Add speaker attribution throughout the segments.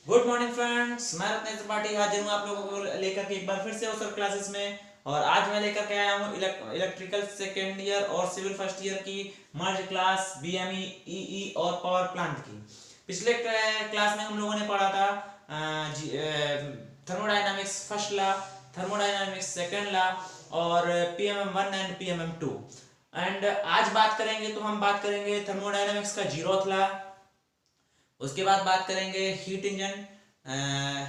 Speaker 1: Good morning friends, मैं रत्नेश त्रिपाठी हाजिर हूँ आप लोगों को लेकर के एक बार फिर से अवसर क्लासेस में। और आज मैं लेकर के आया हूँ इलेक्ट्रिकल सेकेंड ईयर और सिविल फर्स्ट ईयर की मर्ज क्लास बीएमई ईई और पावर प्लांट की। पिछले क्लास में हम लोगों ने पढ़ा था thermodynamics first law, thermodynamics second law और PMM one and PMM two. And आज बात करेंगे तो हम बात करेंगे थर्मोडायनामिक्स का जीरोथ लॉ। उसके बाद बात करेंगे हीट इंजन,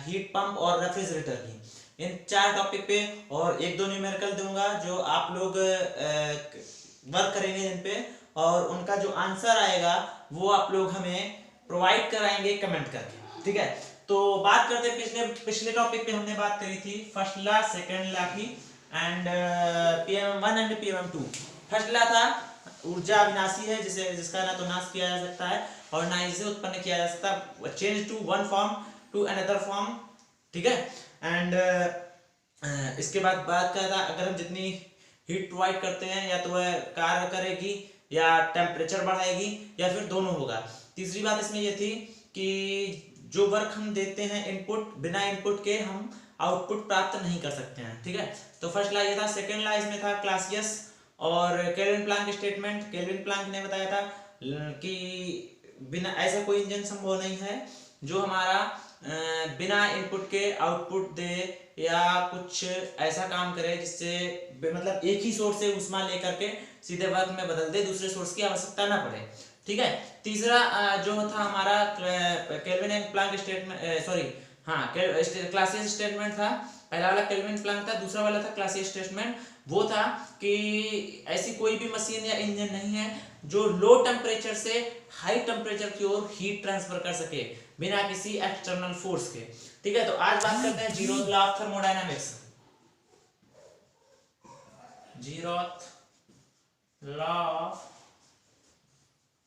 Speaker 1: हीट पंप और रेफ्रिजरेटर की। इन चार टॉपिक पे और एक दो न्यूमेरिकल दूंगा जो आप लोग वर्क करेंगे इन पे, और उनका जो आंसर आएगा वो आप लोग हमें प्रोवाइड कराएंगे कमेंट करके। ठीक है, तो बात करते हैं पिछले पिछले टॉपिक पे हमने बात करी थी फर्स्ट लॉ सेकेंड लॉ की and PMM one and PMM two. First law था ऊर्जा अविनाशी है, जिसे जिसका ना तो नाश किया जा सकता है और ना इसे उत्पन्न किया जा सकता, change to one form to another form. ठीक है, एंड इसके बाद बात करता था अगर हम जितनी हीट प्रोवाइड करते हैं या तो वह कार्य करेगी या टेम्परेचर बढ़ाएगी या फिर दोनों होगा। तीसरी बात इसमें यह थी कि जो वर्क हम देते हैं इनपुट, बिना इनपुट के हम आउटपुट प्राप्त नहीं कर सकते हैं। ठीक है, तो फर्स्ट लॉ ये था। सेकेंड लॉ इसमें था क्लासियस और kelvin Planck statement. Kelvin Planck ने बताया था कि बिना ऐसा कोई इंजन संभव नहीं है जो हमारा बिना इनपुट के आउटपुट दे या कुछ ऐसा काम करे जिससे मतलब एक ही सोर्स से ऊष्मा लेकर के सीधे वर्क में बदल दे, दूसरे सोर्स की आवश्यकता ना पड़े। ठीक है, तीसरा जो था हमारा kelvin and Planck statement, sorry हाँ क्लासियस स्टेटमेंट था। पहला वाला केल्विन प्लांक था, दूसरा वाला था क्लासियस स्टेटमेंट। वो था कि ऐसी कोई भी मशीन या इंजन नहीं है जो लो टेम्परेचर से हाई टेम्परेचर की ओर हीट ट्रांसफर कर सके बिना किसी एक्सटर्नल फोर्स के। ठीक है, तो आज बात करते हैं zeroth law of thermodynamics. Zeroth law of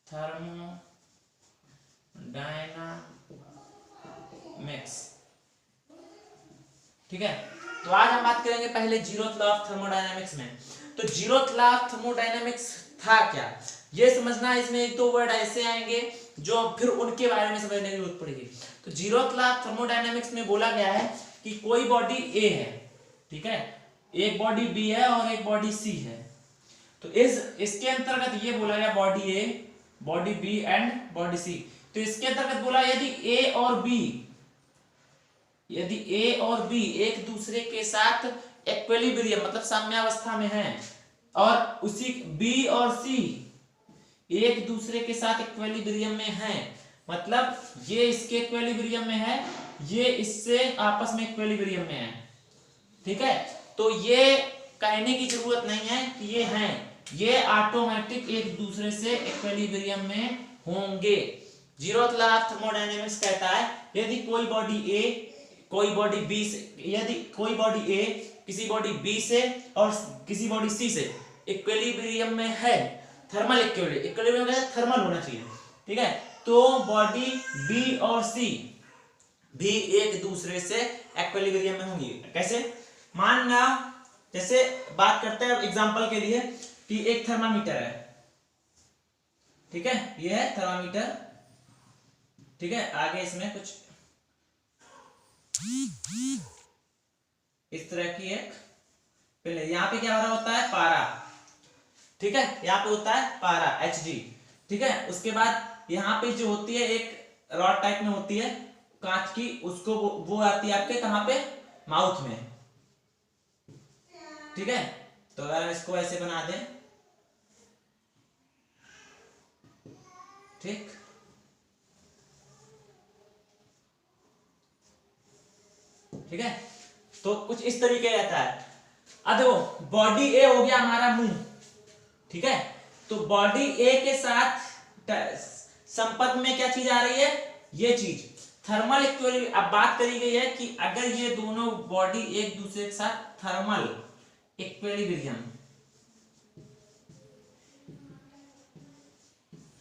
Speaker 1: thermodynamics. ठीक है, तो आज हम बात करेंगे पहले जीरोथ लॉ ऑफ थर्मोडायनामिक्स में। तो जीरोथ लॉ ऑफ थर्मोडायनामिक्स था क्या, ये समझना। इसमें एक दो वर्ड ऐसे आएंगे जो फिर उनके बारे में समझने की जरूरत पड़ेगी। तो जीरोथ लॉ ऑफ थर्मोडायनामिक्स में बोला गया है कि कोई बॉडी ए है, ठीक है, एक बॉडी बी है और एक बॉडी सी है। तो इसके अंतर्गत ये बोला गया body A, body B and body C. तो इसके अंतर्गत बोला यदि ए और बी एक दूसरे के साथ इक्विलिब्रियम मतलब साम्यावस्था में हैं और उसी बी और सी एक दूसरे के साथ इक्विलिब्रियम में हैं, मतलब ये इसके इक्विलिब्रियम में है, ये इससे आपस में इक्विलिब्रियम में है। ठीक है, तो ये कहने की जरूरत नहीं है कि ये हैं, ये ऑटोमेटिक एक दूसरे से इक्विलिब्रियम में होंगे। जीरोथ लॉ ऑफ थर्मोडायनामिक्स कहता है यदि कोई बॉडी ए कोई बॉडी बी से, यदि कोई बॉडी ए किसी बॉडी बी से और किसी बॉडी सी से इक्विलिब्रियम में है, थर्मल इक्विलिब्रियम थर्मल होना चाहिए। ठीक है, तो बॉडी बी और सी भी एक दूसरे से इक्विलिब्रियम में होंगी। कैसे, मानना जैसे बात करते हैं एग्जांपल के लिए कि एक थर्मामीटर है, ठीक है, ये है थर्मामीटर। ठीक है, आगे इसमें कुछ इस तरह की एक पहले यहाँ पे क्या हो रहा होता है, पारा। ठीक है, यहाँ पे होता है पारा Hg। ठीक है, उसके बाद यहाँ पे जो होती है एक रॉड टाइप में होती है कांच की, उसको वो आती है आपके कहाँ पे, माउथ में। ठीक है, तो अगर इसको ऐसे बना दें, ठीक, ठीक है, तो कुछ इस तरीके रहता है। अब देखो बॉडी ए हो गया हमारा मुंह, ठीक है, तो बॉडी ए के साथ संपर्क में क्या चीज आ रही है, ये चीज थर्मल इक्विलिब्रियम। अब बात करी गई है कि अगर ये दोनों बॉडी एक दूसरे के साथ थर्मल इक्विलिब्रियम,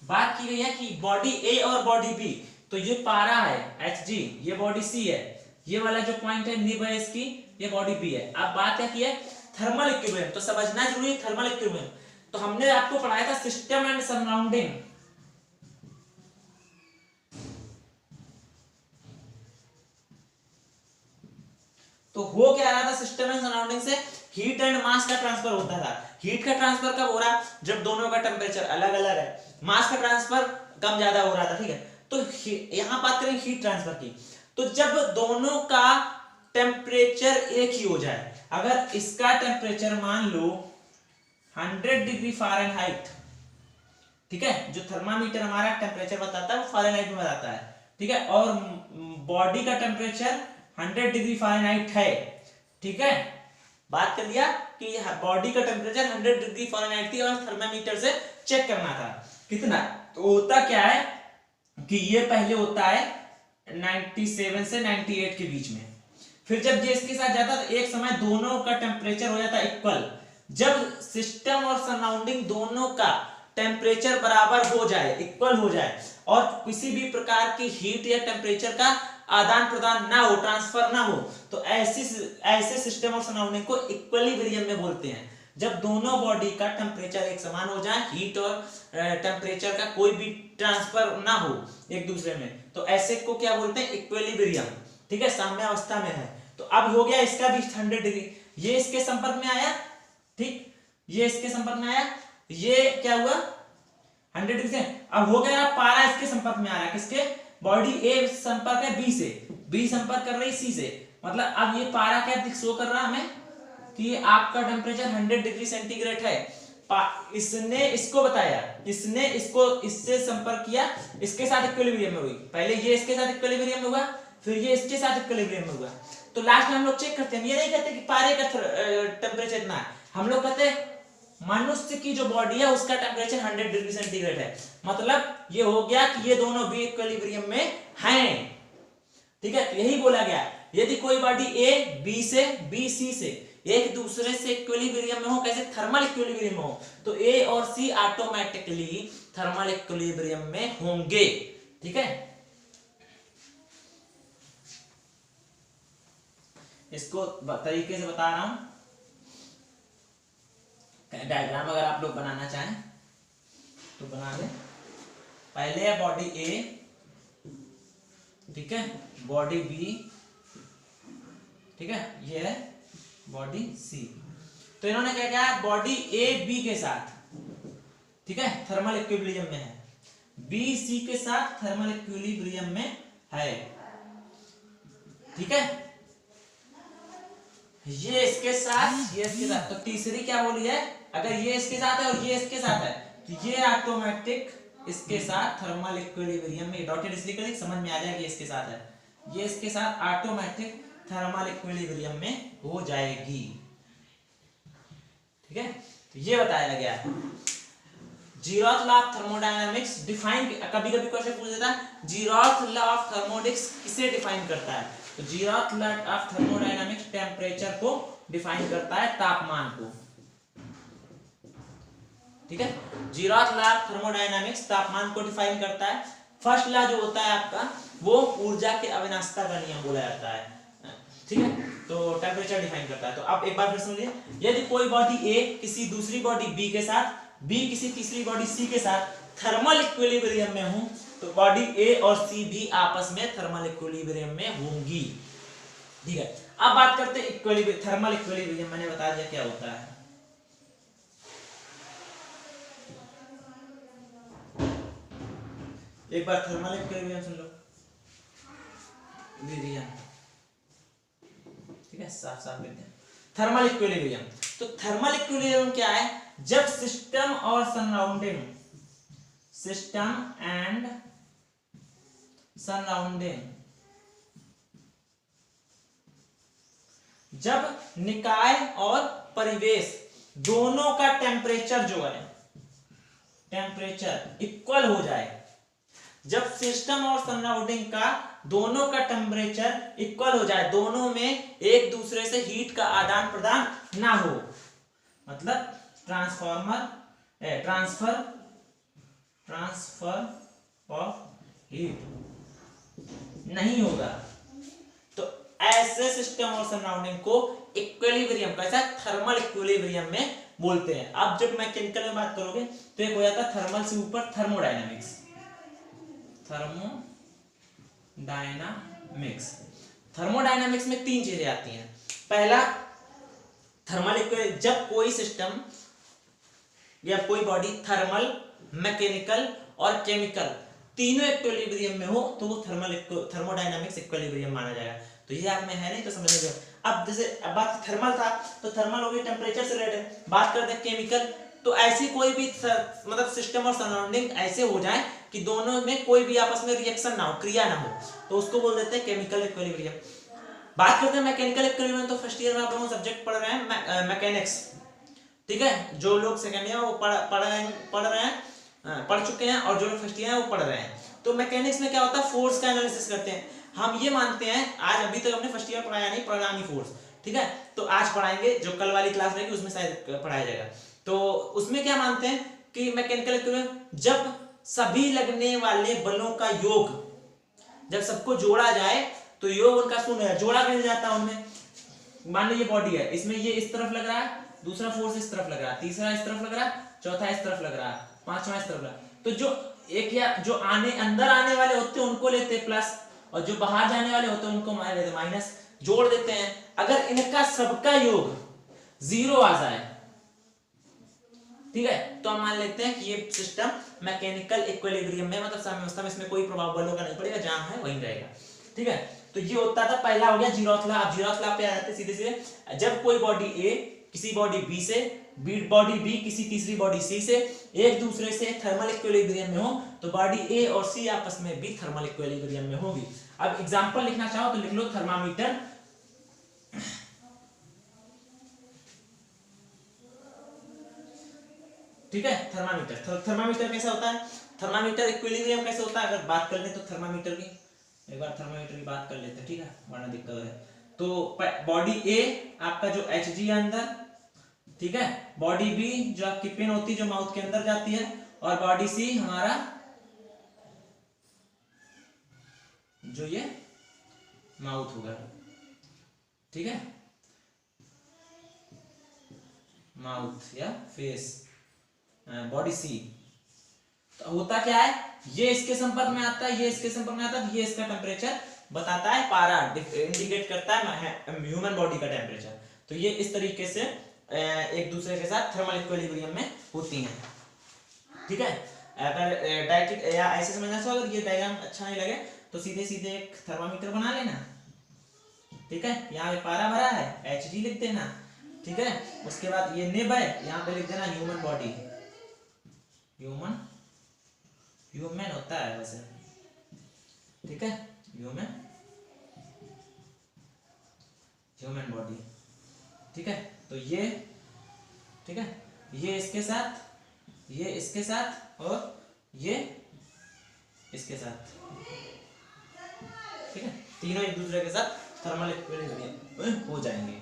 Speaker 1: बात की गई है कि बॉडी ए और बॉडी बी, तो ये पारा है Hg, ये बॉडी सी है, ये वाला जो पॉइंट है निब है इसकी, ये बॉडी बी है। अब बात क्या की है, थर्मल इक्विलिब्रियम, तो समझना जरूरी है थर्मल इक्विलिब्रियम। तो हमने आपको पढ़ाया था सिस्टम एंड सराउंडिंग, तो हो क्या रहा था, सिस्टम एंड सराउंडिंग से हीट एंड मास का ट्रांसफर होता था। हीट का ट्रांसफर कब हो रहा, जब दोनों का टेम्परेचर अलग अलग है। मास का ट्रांसफर कम ज्यादा हो रहा था, ठीक है। तो यहां बात करें हीट ट्रांसफर की, तो जब दोनों का टेम्परेचर एक ही हो जाए, अगर इसका टेम्परेचर मान लो 100 डिग्री फ़ारेनहाइट, ठीक है, जो थर्मामीटर हमारा टेम्परेचर बताता है वो फ़ारेनहाइट में बताता है, ठीक है, और बॉडी का टेम्परेचर 100 डिग्री फ़ारेनहाइट है, ठीक है। बात कर लिया कि बॉडी का टेम्परेचर 100 डिग्री फ़ारेनहाइट थी और थर्मामीटर से चेक करना था कितना। तो होता क्या है कि ये पहले होता है 97 से 98 के बीच में, फिर जब ये इसके साथ जाता तो एक समय दोनों का टेम्परेचर हो जाता इक्वल। जब सिस्टम और सराउंडिंग दोनों का टेम्परेचर बराबर हो जाए, इक्वल हो जाए, और किसी भी प्रकार की हीट या टेम्परेचर का आदान प्रदान ना हो, ट्रांसफर ना हो, तो ऐसे सिस्टम और सराउंडिंग को इक्विलिब्रियम में बोलते हैं। जब दोनों बॉडी का टेम्परेचर एक समान हो जाए, हीट और टेम्परेचर का कोई भी ट्रांसफर ना हो एक दूसरे में, तो ऐसे को क्या बोलते हैं, इक्विलिब्रियम, ठीक है, साम्यावस्था में है। तो अब हो गया इसका भी 100 डिग्री, ये इसके संपर्क में आया, ठीक, ये इसके संपर्क में आया, ये क्या हुआ 100 डिग्री से। अब हो गया पारा इसके संपर्क में आ रहा है, किसके, बॉडी ए संपर्क है बी से, बी संपर्क कर रही सी से, मतलब अब ये पारा क्या शो कर रहा है हमें कि आपका टेम्परेचर 100 डिग्री सेंटीग्रेड है। इसने इसको बताया, इसने इसको इससे संपर्क किया, इसके साथ इक्विलिब्रियम में हुई, पहले ये इसके साथ इक्विलिब्रियम में हुआ, फिर ये इसके साथ इक्विलिब्रियम में हुआ। तो लास्ट में हम लोग चेक करते हैं, ये नहीं कहते कि पारे का टेम्परेचर इतना है, हम लोग कहते हैं मनुष्य की जो बॉडी है उसका टेम्परेचर 100 डिग्री सेंटीग्रेड है, मतलब ये हो गया कि ये दोनों भी इक्विलिब्रियम में हैं, ठीक है। यही बोला गया, यदि कोई बॉडी ए बी से, बी सी से एक दूसरे से इक्विलिब्रियम में हो, कैसे, थर्मल इक्विलिब्रियम में हो, तो ए और सी ऑटोमेटिकली थर्मल इक्विलिब्रियम में होंगे, ठीक है। इसको तरीके से बता रहा हूं, डायग्राम अगर आप लोग बनाना चाहें तो बना लें। पहले है बॉडी ए, ठीक है, बॉडी बी, ठीक है, ये है बॉडी सी। तो इन्होंने क्या किया, बॉडी ए बी के साथ, ठीक है, थर्मल इक्विलिब्रियम में है, बी सी के साथ थर्मल इक्विलिब्रियम में है, ठीक है, ये इसके साथ, ये इसके साथ। तो तीसरी क्या बोली है, अगर ये इसके साथ है और ये इसके साथ है, तो ये ऑटोमेटिक इसके साथ थर्मल इक्विलिब्रियम में, डॉटेड इसलिए करें समझ में आ जाएगा, ये इसके साथ है, ये इसके साथ ऑटोमेटिक थर्मल इक्विलिब्रियम में हो जाएगी, ठीक है। तो ये बताया गया है। Zeroth law of thermodynamics define, कभी कभी क्वेश्चन पूछ देता है जीरोथ लॉ ऑफ थर्मोडायनामिक्स किसे डिफाइन करता है, तो zeroth law of thermodynamics temperature को डिफाइन करता है, तापमान को, ठीक है। जीरोथ लॉ ऑफ थर्मोडायनामिक्स तापमान को डिफाइन करता है। फर्स्ट लॉ जो होता है आपका वो ऊर्जा के अविनाशिता का नियम बोला जाता है, ठीक है, तो टेम्परेचर डिफाइन करता है। तो आप एक बार फिर समझिए, यदि कोई बॉडी ए किसी दूसरी बॉडी बी के साथ, बी किसी तीसरी बॉडी सी के साथ थर्मल इक्विलिब्रियम में हो, तो बॉडी ए और सी भी आपस में थर्मल इक्विलिब्रियम में होंगी, ठीक है। अब बात करते हैं थर्मल इक्विलिब्रियम, मैंने बता दिया क्या होता है। एक बार थर्मल इक्विलिब्रियम सुन लो, ठीक है, साफ साफ लिखते हैं थर्मल इक्विलिब्रियम। तो थर्मल इक्विलिब्रियम क्या है, जब सिस्टम और सराउंडिंग, सिस्टम एंड सराउंडिंग, जब निकाय और परिवेश दोनों का टेम्परेचर जो है, टेम्परेचर इक्वल हो जाए, जब सिस्टम और सराउंडिंग का दोनों का टेम्परेचर इक्वल हो जाए, दोनों में एक दूसरे से हीट का आदान प्रदान ना हो, मतलब ट्रांसफर ऑफ हीट नहीं होगा, तो ऐसे सिस्टम और सराउंडिंग को इक्विलिब्रियम, कैसा, थर्मल इक्विलिब्रियम में बोलते हैं। अब जब मैकेनिकल में बात करोगे तो एक हो जाता है थर्मल से ऊपर थर्मोडायनामिक्स, थर्मोडायनामिक्स में तीन चीजें आती हैं, पहला थर्मल इक्विलिब्रियम, जब कोई सिस्टम या कोई बॉडी थर्मल, मैकेनिकल और केमिकल तीनों इक्विलिब्रियम में हो तो वो थर्मोडायनामिक्स इक्विलिब्रियम माना जाएगा। तो ये आप में है नहीं तो समझ लीजिए। अब जैसे अब बात थर्मल था तो थर्मल हो गई टेम्परेचर से रिलेटेड। बात करते हैं केमिकल, तो ऐसी कोई भी मतलब सिस्टम और सराउंडिंग ऐसे हो जाए कि दोनों में कोई भी आपस में रिएक्शन ना हो, क्रिया ना हो, तो उसको बोल देते हैं केमिकल इक्विलिब्रियम। बात करते हैं मैकेनिकल इक्विलिब्रियम, तो फर्स्ट ईयर में आप लोगों सब्जेक्ट पढ़ रहे हैं मैकेनिक्स, ठीक है। जो लोग सेकेंड ईयर वो पढ़ चुके हैं और जो लोग फर्स्ट ईयर है वो पढ़ रहे हैं। तो मैकेनिक्स में क्या होता है, फोर्स का एनालिसिस करते हैं। हम ये मानते हैं, आज अभी तक हमने फर्स्ट ईयर पढ़ाया नहीं प्रोग्रामिंग फोर्स, ठीक है, तो आज पढ़ाएंगे, जो कल वाली क्लास रहेगी उसमें शायद पढ़ाया जाएगा। तो उसमें क्या मानते हैं कि मैकेनिकल इक्विलिब्रियम, जब सभी लगने वाले बलों का योग, जब सबको जोड़ा जाए तो योग उनका शून्य है, जोड़ा कैसे जाता है उनमें। मान लीजिए बॉडी है, इसमें ये इस तरफ लग रहा है, दूसरा फोर्स इस तरफ लग रहा है, तीसरा इस तरफ लग रहा है, चौथा इस तरफ लग रहा है, पांचवा इस तरफ लग रहा है। तो जो एक या जो अंदर आने वाले होते हैं उनको लेते हैं प्लस, और जो बाहर जाने वाले होते हैं उनको लेते माइनस, जोड़ देते हैं। अगर इनका सबका योग 0 आ जाए, ठीक है, तो हम मान लेते हैं कि ये सिस्टम मैकेनिकल इक्विलिब्रियम में, मतलब साम्यावस्था में, इसमें कोई प्रभाव बलों का नहीं पड़ेगा, जहां है वहीं रहेगा, ठीक है। तो ये होता था, पहला हो गया जीरोथ लॉ। अब जीरोथ लॉ पे आ जाते सीधे सीधे, जब कोई बॉडी ए किसी बॉडी बी से, बॉडी बी किसी तीसरी बॉडी सी से एक दूसरे से थर्मल इक्विलिब्रियम में हो, तो बॉडी ए और सी आपस में भी थर्मल इक्विलिब्रियम में होगी। अब एग्जांपल लिखना चाहो तो लिख लो थर्मामीटर, ठीक है। थर्मामीटर कैसा होता है, थर्मामीटर इक्विलिब्रियम कैसे होता है, अगर बात कर ले तो थर्मामीटर की एक बार थर्मामीटर की बात कर लेते हैं, ठीक है, वरना दिक्कत है। तो बॉडी ए आपका जो Hg है अंदर, ठीक है, बॉडी बी जो आपकी पिन होती है जो माउथ के अंदर जाती है, और बॉडी सी हमारा जो ये माउथ होगा, ठीक है, माउथ या फेस, बॉडी सी। तो होता क्या है, ये इसके संपर्क में आता है, ये इसके संपर्क में आता है, ये इसका टेम्परेचर बताता है, पारा इंडिकेट करता है ह्यूमन बॉडी का टेम्परेचर। तो ये इस तरीके से एक दूसरे के साथ थर्मल इक्विलिब्रियम में होती हैं, ठीक है। अगर डायरेक्ट या ऐसे समझना चाहो, अगर ये डायग्राम अच्छा नहीं लगे तो सीधे सीधे एक थर्मामीटर बना लेना, ठीक है। यहाँ पे पारा भरा है, Hg लिख देना, ठीक है। उसके बाद ये निब है, यहाँ पे लिख देना ह्यूमन बॉडी, ह्यूमन होता है वैसे, ठीक है, ह्यूमन बॉडी, ठीक है। तो ये, ठीक है, ये इसके साथ, ये इसके साथ, और ये इसके साथ, ठीक है, तीनों एक दूसरे के साथ थर्मल इक्विलिब्रियम हो जाएंगे,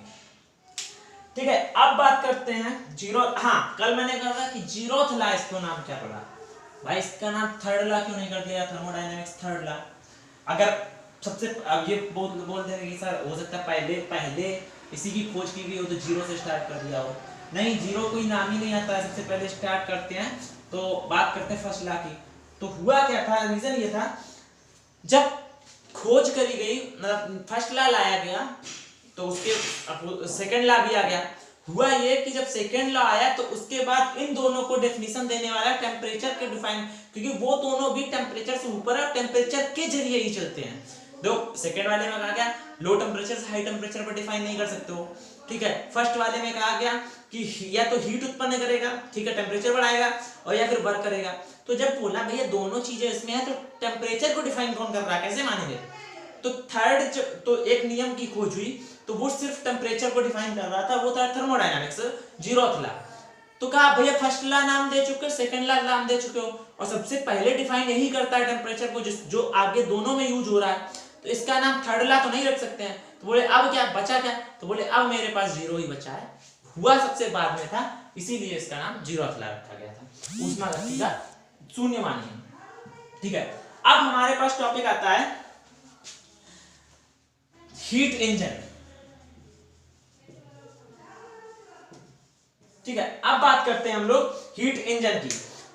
Speaker 1: ठीक है। अब बात करते हैं जीरो, हाँ कल मैंने कहा था कि जीरोथ लॉ, इसको नाम क्या पड़ा भाई, इसका नाम थर्ड लॉ क्यों नहीं कर दिया, थर्मोडायनामिक्स थर्ड लॉ। अगर सबसे, अब ये बोल देंगे कि सर हो सकता है पहले इसी की खोज की गई हो तो जीरो से स्टार्ट कर दिया हो, नहीं, जीरो कोई नाम ही नहीं आता है, सबसे पहले स्टार्ट करते हैं। तो बात करते हैं फर्स्ट लॉ की। तो हुआ क्या था, रीजन ये था, जब खोज करी गई, मतलब फर्स्ट लॉ लाया गया तो उसके सेकंड लॉ भी आ गया। हुआ ये कि जब सेकंड लॉ आया तो उसके बाद इन दोनों को डेफिनेशन देने वाला टेम्परेचर के डिफाइन, क्योंकि वो दोनों भी टेम्परेचर से ऊपर है, टेम्परेचर के जरिए ही चलते हैं। दो सेकंड वाले में कहा गया लो टेम्परेचर से हाई टेम्परेचर पर डिफाइन नहीं कर सकते हो, ठीक है। फर्स्ट वाले में कहा गया कि या तो हीट उत्पन्न करेगा, ठीक है, टेम्परेचर बढ़ाएगा, और या फिर वर्क करेगा। तो जब बोला भैया दोनों चीजें इसमें है तो टेम्परेचर को डिफाइन कौन कर रहा है, कैसे मानेंगे। तो थर्ड तो एक नियम की खोज हुई तो वो सिर्फ टेम्परेचर को डिफाइन कर रहा था, वो था थर्मोडायनामिक्स, जीरोथ लॉ। तो कहा भैया फर्स्ट लॉ नाम दे चुके हो, सेकंड लॉ नाम दे चुके हो, और सबसे पहले डिफाइन यही करता है टेम्परेचर को, जो आगे दोनों में यूज हो रहा है, तो इसका नाम थर्ड लॉ तो नहीं रख सकते हैं। तो बोले अब क्या बचा, क्या, तो बोले अब मेरे पास जीरो ही बचा है, हुआ सबसे बाद में था, इसीलिए इसका नाम जीरोथ लॉ रखा गया था, ऊष्मागतिकी का शून्य मानिए, ठीक है। अब हमारे पास टॉपिक आता है हीट इंजन, ठीक है। अब बात करते हैं हम लोग हीट इंजन की।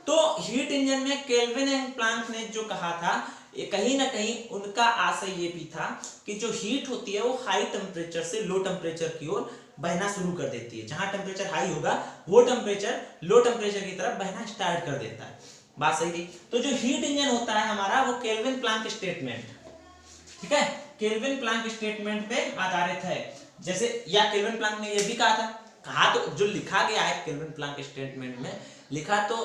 Speaker 1: तो हीट इंजन में केल्विन एंड प्लैंक ने जो कहा था ये कहीं ना कहीं उनका आशय ये भी था कि जो हीट होती है वो हाई टेम्परेचर से लो टेम्परेचर की ओर बहना शुरू कर देती है। जहां टेम्परेचर हाई होगा वो टेम्परेचर लो टेम्परेचर की तरफ बहना स्टार्ट कर देता है। बात सही थी। तो जो हीट इंजन होता है हमारा वो केल्विन प्लैंक स्टेटमेंट, ठीक है, केल्विन प्लैंक स्टेटमेंट पे आधारित है। जैसे या केल्विन प्लैंक ने ये भी कहा तो जो लिखा गया है केल्विन प्लैंक स्टेटमेंट में, लिखा तो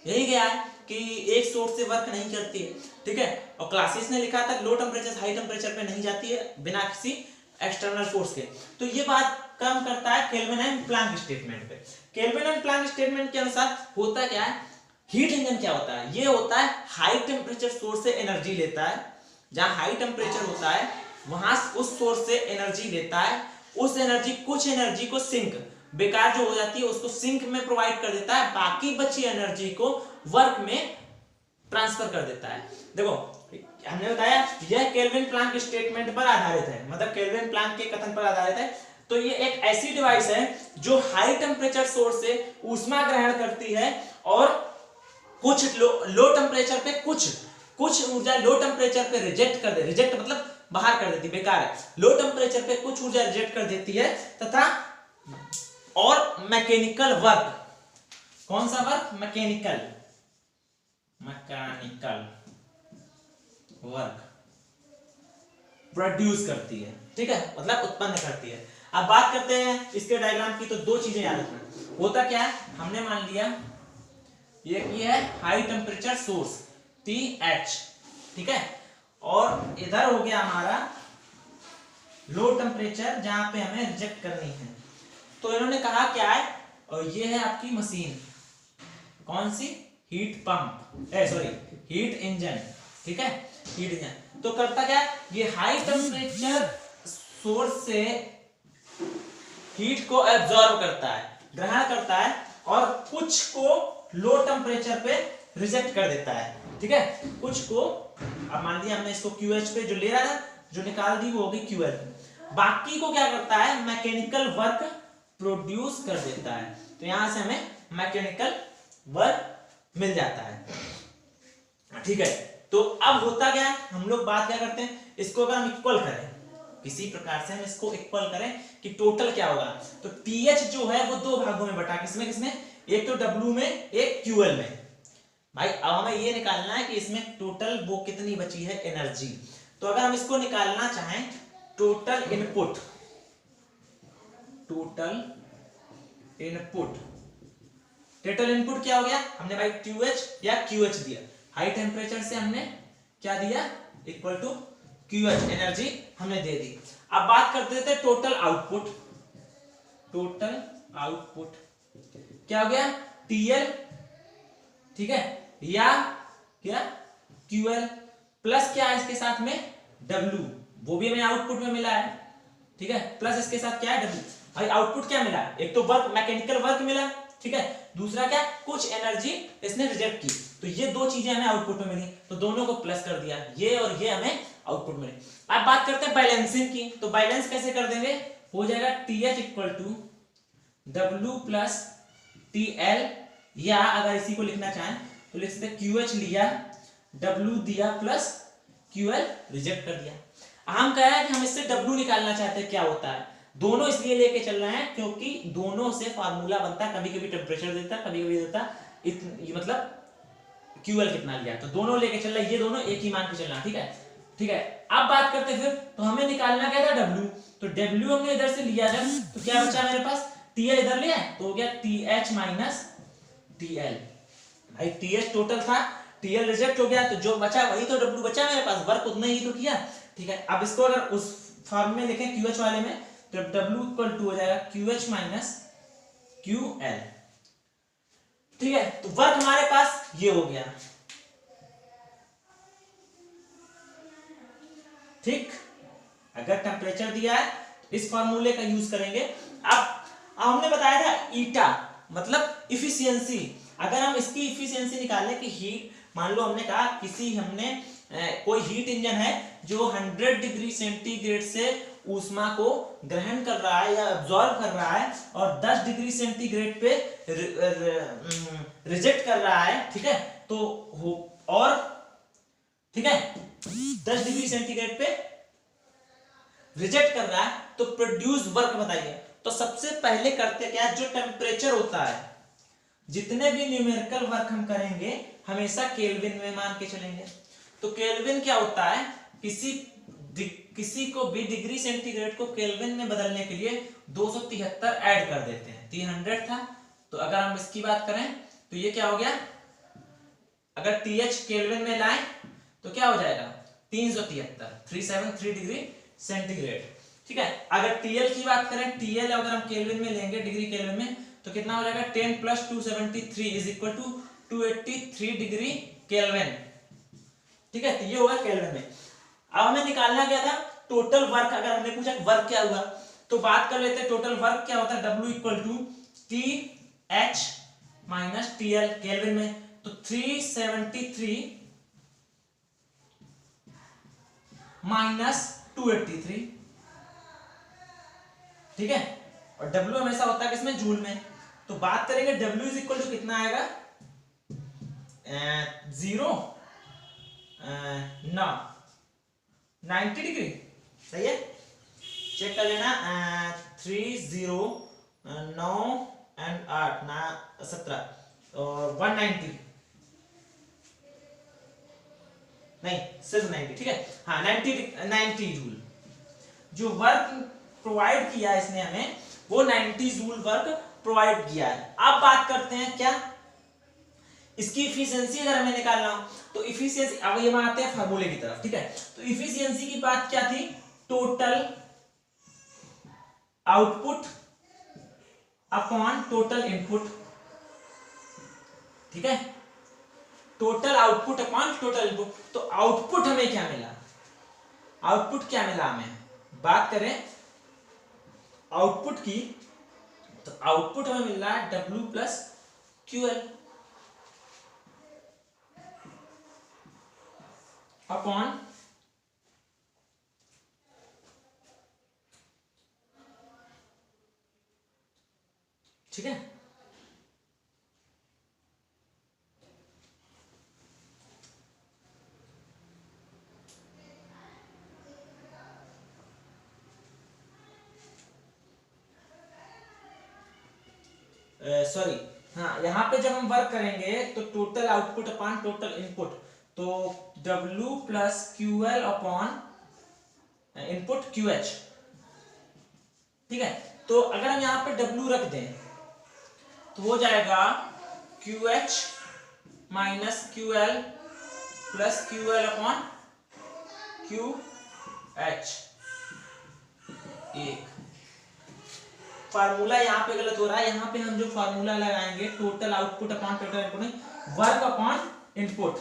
Speaker 1: यही गया है कि एक सोर्स से वर्क नहीं करती है, ठीक है। और क्लासिस ने लिखा था लो टेम्परेचर से हाई टेम्परेचर पे नहीं जाती है बिना किसी एक्सटर्नल फोर्स के। तो ये बात काम करता है केल्विन एंड प्लैंक स्टेटमेंट पे। केल्विन एंड प्लैंक स्टेटमेंट के अनुसार होता क्या है, हीट इंजन क्या होता है, ये होता है हाई टेम्परेचर सोर्स से एनर्जी लेता है। जहां हाई टेम्परेचर होता है वहां उस सोर्स से एनर्जी लेता है, उस एनर्जी कुछ एनर्जी को सिंक बेकार जो हो जाती है उसको सिंक में प्रोवाइड कर देता है, बाकी बची एनर्जी को वर्क में ट्रांसफर कर देता है। देखो हमने बताया यह केल्विन प्लैंक स्टेटमेंट पर आधारित है, मतलब केल्विन प्लैंक के कथन पर आधारित है। तो ये एक ऐसी डिवाइस है जो हाई टेम्परेचर सोर्स से ऊष्मा ग्रहण करती है और कुछ लो टेम्परेचर पे कुछ ऊर्जा लो टेम्परेचर पे रिजेक्ट मतलब बाहर कर देती, बेकार है। लो टेम्परेचर पे कुछ ऊर्जा रिजेक्ट कर देती है तथा और मैकेनिकल वर्क, कौन सा वर्क, मैकेनिकल वर्क प्रोड्यूस करती है, ठीक है, मतलब उत्पन्न करती है। अब बात करते हैं इसके डायग्राम की। तो दो चीजें याद रखना। होता क्या है, हमने मान लिया ये की है हाई टेम्परेचर सोर्स TH, ठीक है, और इधर हो गया हमारा लो टेम्परेचर जहां पे हमें रिजेक्ट करनी है। तो इन्होंने कहा क्या है, और ये है आपकी मशीन, कौन सी, heat pump, sorry heat engine, ठीक है, हीट इंजन। तो करता क्या है, ये हाई टेम्परेचर सोर्स से हीट को एब्जॉर्ब करता है, ग्रहण करता है, और कुछ को लो टेम्परेचर पे रिजेक्ट कर देता है, ठीक है, कुछ को। अब मान लिया हमने इसको QH पे जो ले रहा था, जो निकाल दी वो होगी QL। बाकी को क्या करता है, मैकेनिकल वर्क प्रोड्यूस कर देता है। तो यहां से हमें मैकेनिकल वर्क मिल जाता है, ठीक है। तो अब होता क्या है, हम लोग बात क्या करते हैं, इसको अगर हम इक्वल करें, किसी प्रकार से हम इसको इक्वल करें कि टोटल क्या होगा, तो TH जो है वो दो भागों में बटा, किसमें, एक तो W में, एक QL में। भाई अब हमें ये निकालना है कि इसमें टोटल वो कितनी बची है एनर्जी। तो अगर हम इसको निकालना चाहें टोटल इनपुट क्या हो गया, हमने भाई QH या QH दिया, हाई टेम्परेचर से हमने क्या दिया, इक्वल टू QH एनर्जी हमने दे दी। अब बात करते थे टोटल आउटपुट क्या हो गया, TL, ठीक है, या क्या QL प्लस क्या है इसके साथ में W, वो भी हमें आउटपुट में मिला है, ठीक है, प्लस इसके साथ क्या है W। भाई आउटपुट क्या मिला, एक तो वर्क, मैकेनिकल वर्क मिला, ठीक है, दूसरा क्या, कुछ एनर्जी इसने रिजेक्ट की। तो ये दो चीजें हमें आउटपुट में मिली, तो दोनों को प्लस कर दिया, ये और ये हमें आउटपुट मिले। अब बात करते हैं बैलेंसिंग की। तो बैलेंस कैसे कर देंगे, हो जाएगा TH equal to W plus TL, या अगर इसी को लिखना चाहें तो लिख सकते QH लिया, W दिया प्लस QL रिजेक्ट कर दिया। हम कह रहे हैं कि हम इससे W निकालना चाहते हैं, क्या होता है, दोनों इसलिए लेके चल रहे हैं क्योंकि दोनों से फार्मूला बनता है, कभी कभी टेम्परेचर देता है, कभी कभी देता मतलब QL कितना लिया, तो दोनों लेके चल रहा है, ये दोनों एक ही मान के चलना, ठीक है, ठीक है। अब बात करते हैं फिर, तो हमें निकालना क्या था, W। तो W हमने इधर से लिया जब, तो क्या बचा मेरे पास, TL इधर लिया तो हो गया TH माइनस TL। भाई TH टोटल था, TL रिजेक्ट हो गया, तो जो बचा वही तो W बचा मेरे पास, वर्क उतना ही तो किया, ठीक है। अब इसको अगर उस फॉर्म में लिखें QH वाले में, तो W इक्वल टू हो जाएगा QH माइनस QL, ठीक है। तो वर्क हमारे पास ये हो गया, ठीक। अगर टेम्परेचर दिया है तो इस फॉर्मूले का यूज करेंगे। अब हमने बताया था ईटा मतलब इफिशियंसी, अगर हम इसकी इफिशियंसी निकालें कि हीट, मान लो हमने कहा कोई हीट इंजन है जो 100 डिग्री सेंटीग्रेड से ऊष्मा को ग्रहण कर रहा है या अब्सॉर्ब कर रहा है और 10 डिग्री सेंटीग्रेड पे रिजेक्ट कर रहा है, ठीक है, तो और ठीक है, 10 डिग्री सेंटीग्रेड पे रिजेक्ट कर रहा है, तो प्रोड्यूस वर्क बताइए। तो सबसे पहले करते क्या, जो टेम्परेचर होता है, जितने भी न्यूमेरिकल वर्क हम करेंगे हमेशा केल्विन में मान के चलेंगे। तो केल्विन क्या होता है, किसी को भी डिग्री सेंटीग्रेड को केल्विन में बदलने के लिए 273 ऐड कर देते हैं। 300 था, तो अगर हम इसकी बात करें तो ये क्या हो गया, अगर TH केल्विन में लाएं तो क्या हो जाएगा 373 डिग्री सेंटीग्रेड। ठीक है, अगर TL की बात करें, TL अगर हम केल्विन में लेंगे डिग्री केल्विन में, तो कितना हो जाएगा 10 + 273 = 283 डिग्री केल्विन। ठीक है, तो ये होगा केल्विन में। अब हमें निकालना क्या था, टोटल वर्क। अगर हमने पूछा वर्क क्या हुआ, तो बात कर लेते हैं टोटल वर्क क्या होता है। W = TH - TL केल्विन में, तो 373 - 283। ठीक है, और W हमेशा होता है किसमें, जूल में। तो बात करेंगे W = कितना आएगा, 90 डिग्री। सही है, चेक कर लेना। 3 0 9 और 8 17 और 190 नहीं, सिर्फ 90। ठीक है, हाँ 90 जूल जो वर्क प्रोवाइड किया है इसने हमें, वो 90 जूल वर्क प्रोवाइड किया है। अब बात करते हैं क्या, इसकी इफिशियंसी अगर हमें निकालना हो तो इफिशियंसी, अब ये आते हैं फार्मूले की तरफ। ठीक है, तो इफिशियंसी की बात क्या थी, total output upon total input. ठीक है, total output upon total input. तो आउटपुट हमें क्या मिला, आउटपुट क्या मिला हमें, बात करें आउटपुट की, तो आउटपुट हमें मिल रहा है W + QL अपॉन ठीक है, सॉरी, हाँ यहाँ पे जब हम वर्क करेंगे तो total output upon total input, तो W + QL upon input QH। ठीक है, तो अगर हम यहाँ पे W रख दें तो हो जाएगा QH - QL + QL अपॉन QH। एक फार्मूला यहाँ पे गलत हो रहा है, यहाँ पे हम जो फार्मूला लगाएंगे total output upon total input, work upon input,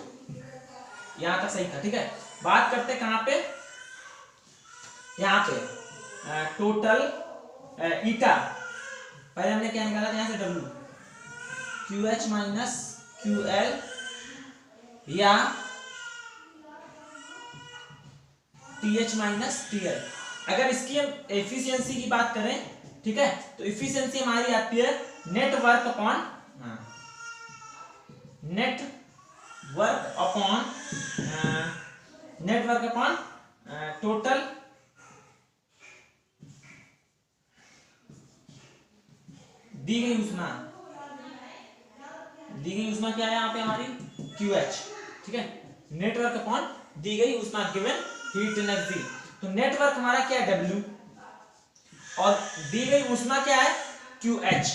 Speaker 1: यहाँ तक सही था। ठीक है, बात करते हैं कहाँ पे, यहाँ पे टोटल ईटा, पहले हमने क्या निकाला था यहाँ से W, QH - QL या TH - TL। अगर इसकी हम एफिशिएंसी की बात करें, ठीक है, तो एफिशिएंसी हमारी आती है नेटवर्क अपॉन टोटल दी गई ऊष्मा क्या है यहाँ पे हमारी QH। ठीक है, नेटवर्क अपॉन दी गई ऊष्मा, गिवन हीट एनर्जी। तो नेटवर्क हमारा क्या है W, और दी गई ऊष्मा क्या है QH।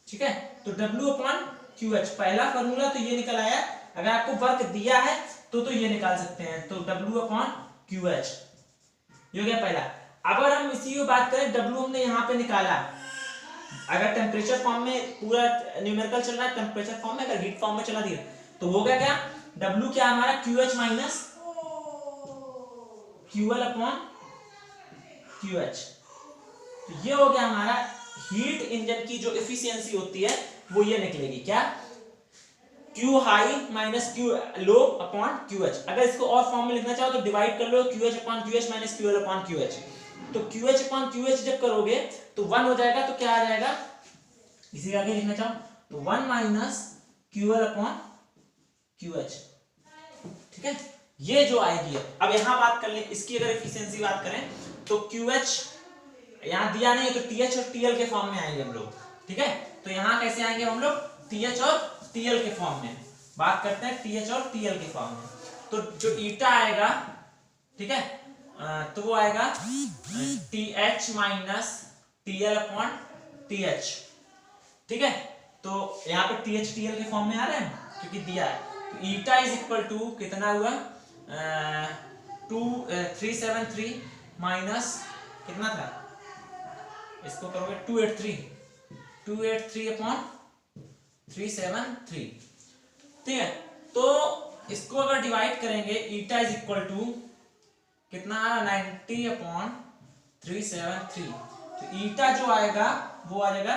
Speaker 1: ठीक है, तो W अपॉन QH, पहला फॉर्मूला तो ये निकल आया। अगर आपको वर्क दिया है तो ये निकाल सकते हैं, तो W अपॉन QH ये हो गया पहला। अगर हम इसी की बात करें, W हमने यहाँ पे निकाला, अगर टेम्परेचर फॉर्म में पूरा न्यूमेरिकल चल रहा है, टेम्परेचर फॉर्म में, अगर हीट फॉर्म में चला दिया तो हो गया क्या, W क्या हमारा QH - QL अपॉन QH। तो ये हो गया हमारा हीट इंजन की जो एफिशिएंसी होती है वो ये निकलेगी क्या, Q हाई - Q लो अपॉन QH। अगर इसको और फॉर्म में लिखना चाहो तो डिवाइड कर लो, QH अपॉन QH - QL अपॉन QH। तो QH अपॉन QH जब करोगे तो 1 हो जाएगा, तो क्या आ जाएगा, इसी आगे लिखना चाहो तो 1 - QL अपॉन QH। ठीक है, ये जो आएगी। अब यहां बात कर ले इसकी, अगर एफिशिएंसी बात करें तो QH यहां दिया नहीं है तो TH और TL के फॉर्म में आएंगे हम लोग, ठीक है। तो यहां कैसे आएंगे हम लोग, TH और TL के फॉर्म में बात करते हैं, TH और TL के फॉर्म में। तो जो ईटा आएगा, ठीक है, तो वो आएगा TH minus TL upon TH, ठीक है। तो यहाँ पे TH TL के फॉर्म में आ रहे हैं क्योंकि दिया है। तो ईटा इज इक्वल टू कितना हुआ, 373 माइनस कितना था, इसको करोगे 283 अपॉन 373, ठीक है। तो इसको अगर डिवाइड करेंगे, ईटा इज इक्वल टू कितना, 90 अपॉन 373। तो ईटा जो आएगा वो आ जाएगा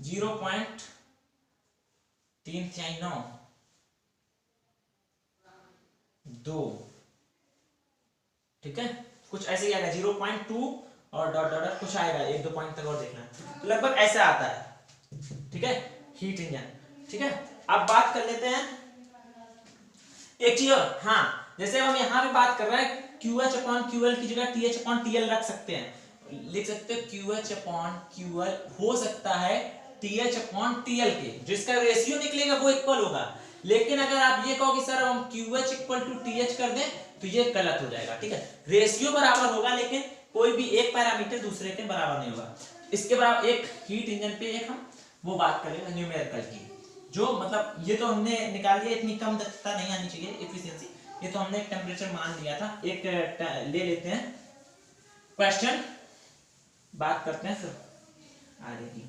Speaker 1: 0.392, ठीक है, कुछ ऐसे ही आएगा 0.2 और डॉट डॉट कुछ आएगा, 1-2 पॉइंट तक और देखना, तो लगभग ऐसा आता है, ठीक है, हीट इंजन, ठीक है। अब बात कर लेते हैं एक चीज और, हाँ, जैसे हम यहाँ पे बात कर रहे हैं QH अपॉन QL की जगह TH अपॉन TL रख सकते हैं, लिख सकते हैं QH अपॉन QL, हो सकता है TH अपॉन TL के, जिसका रेशियो निकलेगा वो इक्वल होगा। लेकिन अगर आप ये कहो कि सर हम QH इक्वल टू TH कर दें तो ये गलत हो जाएगा, ठीक है। रेशियो बराबर होगा लेकिन कोई भी एक पैरामीटर दूसरे के बराबर नहीं होगा। इसके बराबर एक हीट इंजन पे एक हम वो बात करेंगे न्यूमेरिकल की, जो मतलब ये तो हमने निकाल लिया, इतनी कम दक्षता नहीं आनी चाहिए एफिशिएंसी, ये तो हमने एक टेम्परेचर मान लिया था। एक ले लेते हैं क्वेश्चन, बात करते हैं फिर आगे की।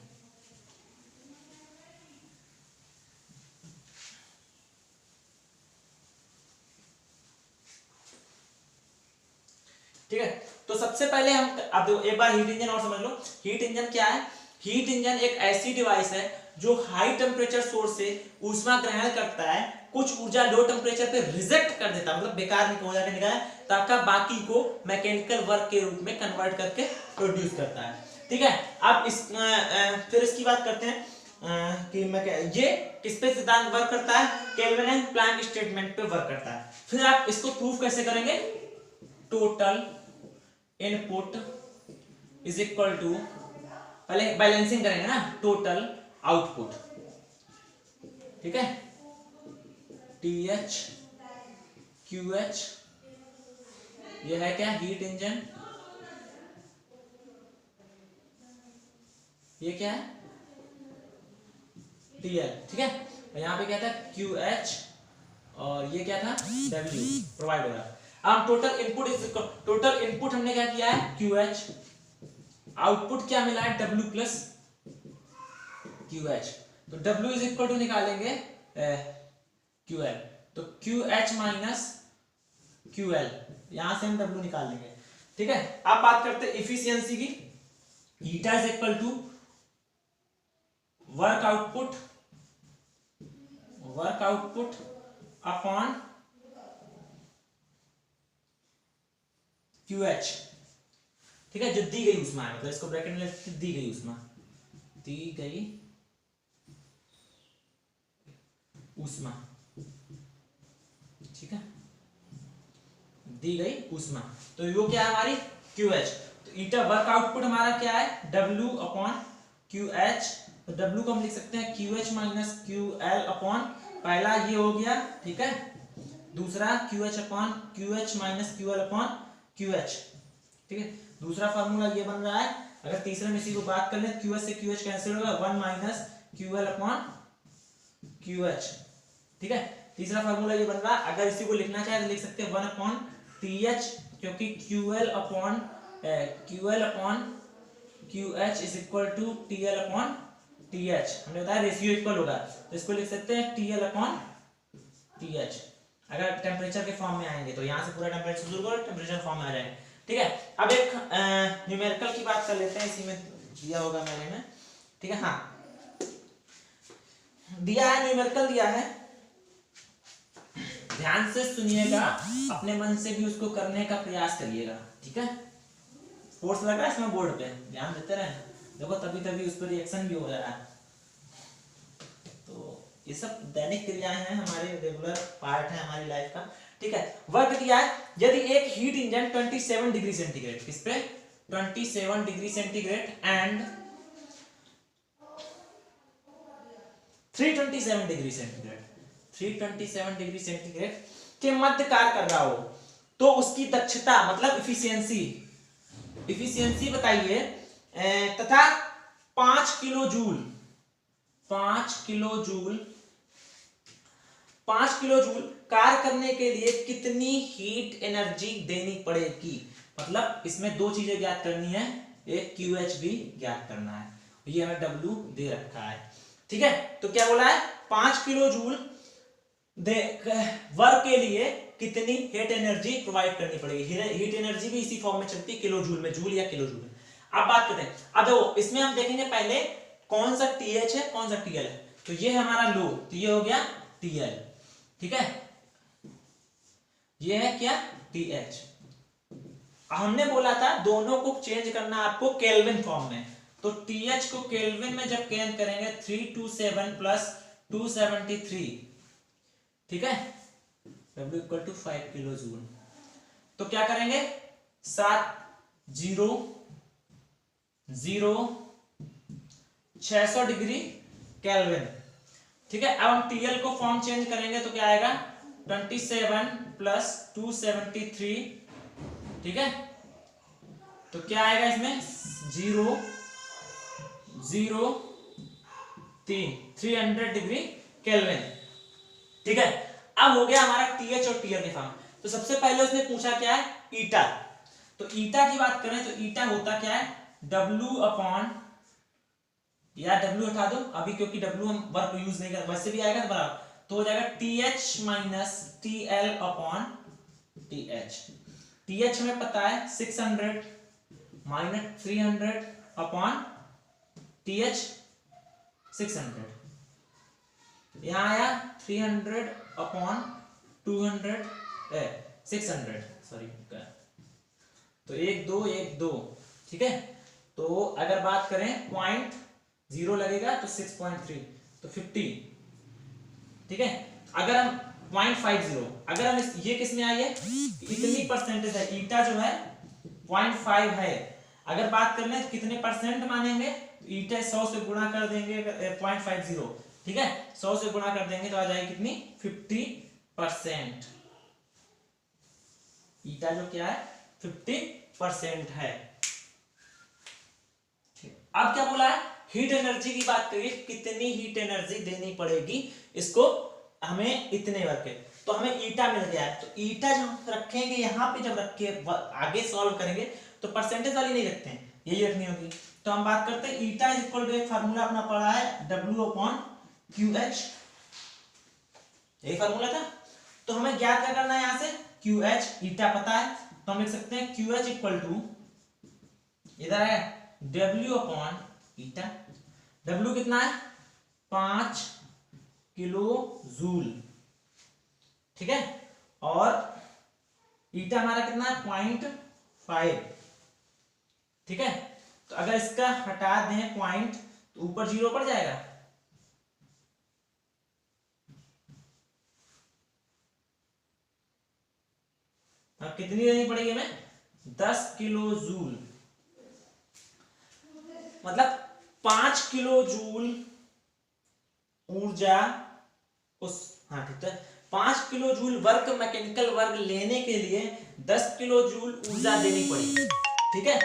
Speaker 1: ठीक है, तो सबसे पहले हम अब देखो एक बार हीट इंजन और समझ लो। हीट इंजन क्या है, हीट इंजन एक ऐसी डिवाइस है जो हाई टेम्परेचर सोर्स से ऊष्मा ग्रहण करता है, कुछ ऊर्जा लो टेम्परेचर पे रिजेक्ट कर देता है, मतलब बेकार हो जाकर निकाला, ताकि बाकी को मैकेनिकल वर्क के रूप में कन्वर्ट करके प्रोड्यूस करता है, ठीक है। अब इस फिर इसकी बात करते हैं कि ये किस पे सिद्धांत वर्क करता है, केल्विन एंड प्लैंक स्टेटमेंट पे वर्क करता है। फिर आप इसको प्रूफ कैसे करेंगे, total input is equal to, पहले बैलेंसिंग करेंगे ना, टोटल आउटपुट, ठीक है, TH QH, ये है क्या, हीट इंजन, ये क्या है TL, ठीक है। यहां पे क्या था QH और ये क्या था W प्रोवाइड हो रहा है। अब total input is, total input हमने क्या किया है QH, आउटपुट क्या मिला है W प्लस QH, तो W इज इक्वल टू निकालेंगे QL, तो QH माइनस QL, यहां से हम W निकाल लेंगे, ठीक है। अब बात करते हैं इफिशियंसी की, eta is equal to work output upon QH, ठीक है, जो दी गई ऊष्मा है, मतलब इसको ब्रैकेट में लिखते दी गई ऊष्मा, दी गई ऊष्मा, ठीक है, दी गई ऊष्मा, तो वो क्या है हमारी QH। तो ईटा वर्क आउटपुट हमारा क्या है W अपॉन QH, तो W को हम लिख सकते हैं QH माइनस QL अपॉन, पहला ये हो गया, ठीक है, दूसरा QH upon QH minus QL अपॉन QH, ठीक है, दूसरा फार्मूला ये बन रहा है। अगर तीसरे में इसी को बात कर ले, QH से QH कैंसिल होगा, 1 माइनस QL अपॉन QH, ठीक है, तीसरा फार्मूला ये बन रहा है। अगर इसी को लिखना चाहे तो लिख सकते हैं 1 अपॉन TH, क्योंकि QL अपॉन QH is equal to TL upon TH, हमने बताया रेशियो इक्वल होगा, तो इसको लिख सकते हैं TL अपॉन TH। अगर टेम्परेचर के फॉर्म में आएंगे तो यहाँ से पूरा टेम्परेचर शुरू करो, टेम्परेचर फॉर्म में आ जाएंगे, ठीक है। अब एक न्यूमेरिकल की बात कर लेते हैं, इसी में दिया होगा मैंने में, ठीक है, हाँ दिया है, न्यूमेरिकल दिया है, ध्यान से सुनिएगा, अपने मन से भी उसको करने का प्रयास करिएगा, ठीक है। फोर्स लगा है इसमें बोर्ड पे, ध्यान देते रहे, देखो तभी तभी उस पर रिएक्शन भी हो रहा है। तो ये सब दैनिक क्रियाएं हैं, हमारे रेगुलर पार्ट है हमारी लाइफ का, ठीक है, वर्क दिया है यदि एक हीट इंजन 27 डिग्री सेंटीग्रेड, किस पे 27 degree centigrade and 327 degree centigrade, 327 degree centigrade के मध्य कार्य कर रहा हो तो उसकी दक्षता मतलब इफिशियंसी, इफिशियंसी बताइए तथा 5 किलो जूल, 5 किलो जूल कार्य करने के लिए कितनी हीट एनर्जी देनी पड़ेगी। मतलब इसमें दो चीजें ज्ञात करनी है, एक QH भी ज्ञात करना है, ये हमें W दे रखा है। ठीक है, तो क्या बोला है 5 किलो जूल वर्क के लिए कितनी हीट एनर्जी प्रोवाइड करनी पड़ेगी। हीट एनर्जी भी इसी फॉर्म में चलती है किलो जूल में, जूल या किलो जूल में। अब बात करते हैं, अब देखो इसमें हम देखेंगे पहले कौन सा TH है कौन सा TL है। तो ये है हमारा लो, तो ये हो गया TL, ठीक है, ये है क्या TH। हमने बोला था दोनों को चेंज करना आपको केल्विन फॉर्म में, तो TH को केल्विन में जब चेंज करेंगे 327 प्लस 273, ठीक है, W equal to 5 kilo joule. तो क्या करेंगे 600 डिग्री केल्विन, ठीक है। अब हम TL को फॉर्म चेंज करेंगे तो क्या आएगा 27 प्लस 273, ठीक है, तो क्या आएगा इसमें 300 डिग्री केल्विन, ठीक है। अब हो गया हमारा TH और TL के फॉर्म। तो सबसे पहले उसने पूछा क्या है ईटा, तो ईटा की बात करें तो ईटा होता क्या है W अपॉन, या W उठा दो अभी क्योंकि W हम वर्क यूज नहीं कर, वैसे भी आएगा तो बराबर, तो हो जाएगा TH minus TL upon TH। TH हमें पता है 600 माइनस 300 अपॉन TH 600, यहां आया 300 अपॉन 600 सॉरी, तो 1 2 1 2, ठीक है। तो अगर बात करें पॉइंट 0 लगेगा तो 6.3 तो 50, ठीक है। अगर हम 0.50, अगर हम ये किस में आई है इतनी परसेंटेज है, ईटा जो है 0.5 है, अगर बात कर लें तो कितने परसेंट मानेंगे, ईटा 100 से गुणा कर देंगे 0.50, ठीक है, 100 से गुणा कर देंगे तो आ जाएगी कितनी 50%। ईटा जो क्या है 50% है। अब क्या बोला है हीट एनर्जी की बात करिए, कितनी हीट एनर्जी देनी पड़ेगी इसको हमें इतने वर्क के, तो हमें ईटा मिल गया है। तो ईटा जब रखेंगे यहाँ पे, जब रखे आगे सॉल्व करेंगे तो परसेंटेज वाली नहीं रखते हैं, यही रखनी होगी। तो हम बात करते हैं ईटा इज इक्वल टू, एक फार्मूला अपना पढ़ा है W अपॉन QH, यही फार्मूला था। तो हमें ज्ञात क्या करना है यहाँ से QH, ईटा पता है तो हम लिख सकते हैं QH इक्वल टू, इधर है W अपॉन ईटा, W कितना है 5 किलो जूल, ठीक है, और ईटा हमारा कितना है 0.5, ठीक है। तो अगर इसका हटा दें पॉइंट तो ऊपर 0 पड़ जाएगा, अब कितनी देनी पड़ेगी हमें 10 किलो जूल, मतलब 5 किलो जूल ऊर्जा उस, हाँ ठीक है, 5 kilo joule work mechanical work लेने के लिए 10 किलो जूल ऊर्जा देनी पड़ी, ठीक है।